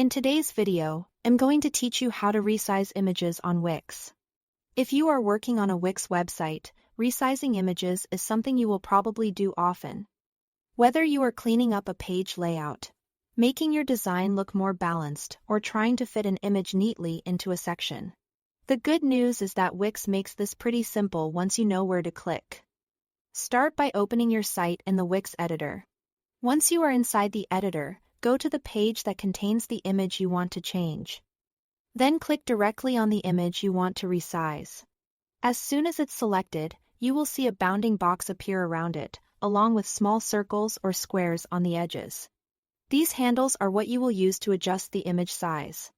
In today's video, I'm going to teach you how to resize images on Wix. If you are working on a Wix website, resizing images is something you will probably do often. Whether you are cleaning up a page layout, making your design look more balanced, or trying to fit an image neatly into a section. The good news is that Wix makes this pretty simple once you know where to click. Start by opening your site in the Wix editor. Once you are inside the editor, go to the page that contains the image you want to change. Then click directly on the image you want to resize. As soon as it's selected, you will see a bounding box appear around it, along with small circles or squares on the edges. These handles are what you will use to adjust the image size.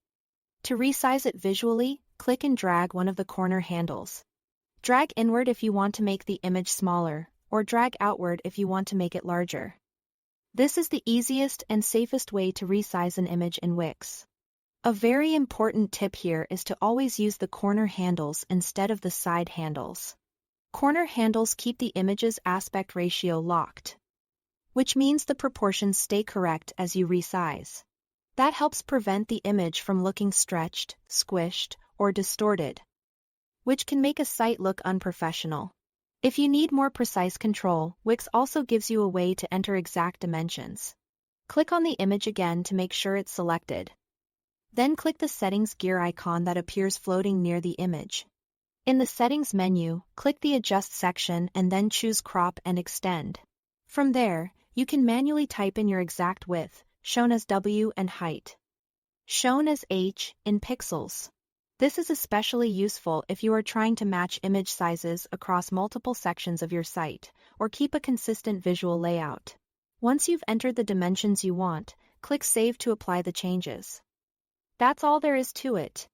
To resize it visually, click and drag one of the corner handles. Drag inward if you want to make the image smaller, or drag outward if you want to make it larger. This is the easiest and safest way to resize an image in Wix. A very important tip here is to always use the corner handles instead of the side handles. Corner handles keep the image's aspect ratio locked, which means the proportions stay correct as you resize. That helps prevent the image from looking stretched, squished, or distorted, which can make a site look unprofessional. If you need more precise control, Wix also gives you a way to enter exact dimensions. Click on the image again to make sure it's selected. Then click the Settings gear icon that appears floating near the image. In the Settings menu, click the Adjust section and then choose Crop and Extend. From there, you can manually type in your exact width, shown as W, and height, shown as H, in pixels. This is especially useful if you are trying to match image sizes across multiple sections of your site, or keep a consistent visual layout. Once you've entered the dimensions you want, click Save to apply the changes. That's all there is to it.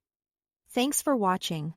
Thanks for watching.